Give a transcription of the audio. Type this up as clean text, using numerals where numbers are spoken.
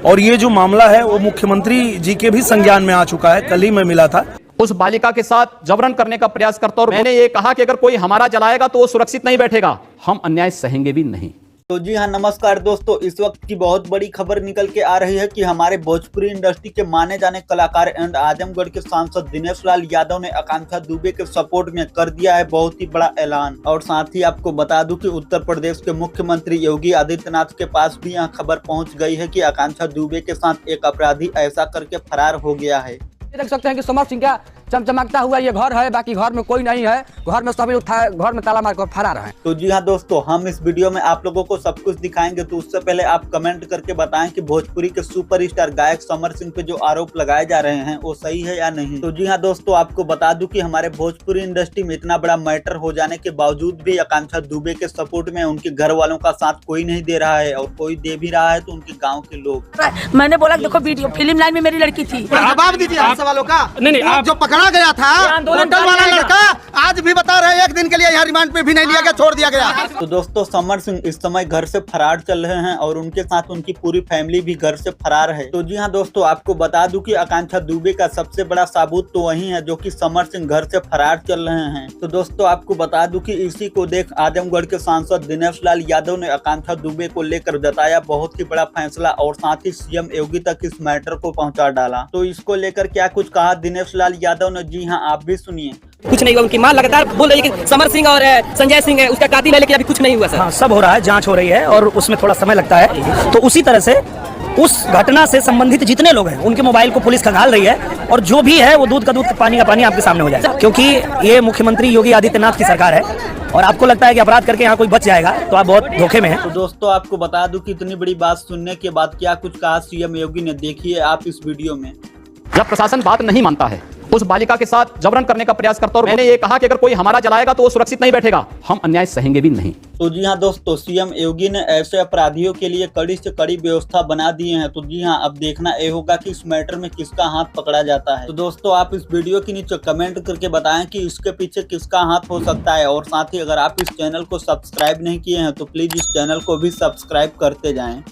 और ये जो मामला है वो मुख्यमंत्री जी के भी संज्ञान में आ चुका है। कल ही मैं मिला था, उस बालिका के साथ जबरन करने का प्रयास करता, और मैंने ये कहा कि अगर कोई हमारा जलाएगा तो वो सुरक्षित नहीं बैठेगा, हम अन्याय सहेंगे भी नहीं। तो जी हाँ, नमस्कार दोस्तों। इस वक्त की बहुत बड़ी खबर निकल के आ रही है कि हमारे भोजपुरी इंडस्ट्री के माने जाने कलाकार एंड आजमगढ़ के सांसद दिनेश लाल यादव ने आकांक्षा दुबे के सपोर्ट में कर दिया है बहुत ही बड़ा ऐलान। और साथ ही आपको बता दूं कि उत्तर प्रदेश के मुख्यमंत्री योगी आदित्यनाथ के पास भी यह खबर पहुंच गई है कि आकांक्षा दुबे के साथ एक अपराधी ऐसा करके फरार हो गया है। देख सकते हैं कि समर सिंह का चमचमाता हुआ ये घर है, बाकी घर में कोई नहीं है, घर में सभी घर में ताला मार कर फरार है। तो जी हाँ दोस्तों, हम इस वीडियो में आप लोगों को सब कुछ दिखाएंगे। तो उससे पहले आप कमेंट करके बताएं कि भोजपुरी के सुपरस्टार गायक समर सिंह पे जो आरोप लगाए जा रहे हैं वो सही है या नहीं। तो जी हाँ दोस्तों, आपको बता दूं कि हमारे भोजपुरी इंडस्ट्री में इतना बड़ा मैटर हो जाने के बावजूद भी आकांक्षा दुबे के सपोर्ट में उनके घर वालों का साथ कोई नहीं दे रहा है, और कोई दे भी रहा है तो उनके गाँव के लोग। मैंने बोला देखो वीडियो फिल्म लाइन में मेरी लड़की थी। जवाब दीजिए आप सवालों का। नहीं, आप जो पकड़ा गया था होटल वाला लड़का आज भी बता रहे हैं एक दिन के लिए यहाँ रिमांड पे भी नहीं लिया गया, छोड़ दिया गया। तो दोस्तों, समर सिंह इस समय घर से फरार चल रहे हैं और उनके साथ उनकी पूरी फैमिली भी घर से फरार है। तो जी हाँ दोस्तों, आपको बता दूं कि आकांक्षा दुबे का सबसे बड़ा सबूत तो वही है जो कि समर सिंह घर से फरार चल रहे हैं। तो दोस्तों, आपको बता दूं कि इसी को देख आजमगढ़ के सांसद दिनेश लाल यादव ने आकांक्षा दुबे को लेकर जताया बहुत ही बड़ा फैसला, और साथ ही सीएम योगी तक इस मैटर को पहुँचा डाला। तो इसको लेकर क्या कुछ कहा दिनेश लाल यादव ने, जी हाँ आप भी सुनिए। कुछ नहीं हुआ, उनकी मां लगातार बोल रही है कि समर सिंह और संजय सिंह है उसका कातिल है, लेकिन अभी कुछ नहीं हुआ सर। हाँ, सब हो रहा है, जांच हो रही है और उसमें थोड़ा समय लगता है। तो उसी तरह से उस घटना से संबंधित जितने लोग हैं उनके मोबाइल को पुलिस खंगाल रही है, और जो भी है वो दूध का दूध पानी का पानी आपके सामने हो जाएगा। क्योंकि ये मुख्यमंत्री योगी आदित्यनाथ की सरकार है, और आपको लगता है कि अपराध करके यहाँ कोई बच जाएगा तो आप बहुत धोखे में हैं। तो दोस्तों, आपको बता दूं कि इतनी बड़ी बात सुनने के बाद क्या कुछ कहा सीएम योगी ने, देखिए आप इस वीडियो में। जब प्रशासन बात नहीं मानता है, उस बालिका के साथ जबरन करने का प्रयास करता, और मैंने ये कहा कि अगर कोई हमारा जलाएगा तो वो सुरक्षित नहीं बैठेगा, हम अन्याय सहेंगे भी नहीं। तो जी हाँ दोस्तों, सीएम योगी ने ऐसे अपराधियों के लिए कड़ी से कड़ी व्यवस्था बना दी है। तो जी हाँ, अब देखना ये होगा कि इस मैटर में किसका हाथ पकड़ा जाता है। तो दोस्तों, आप इस वीडियो के नीचे कमेंट करके बताएं कि इसके पीछे किसका हाथ हो सकता है, और साथ ही अगर आप इस चैनल को सब्सक्राइब नहीं किए हैं तो प्लीज इस चैनल को भी सब्सक्राइब करते जाएं।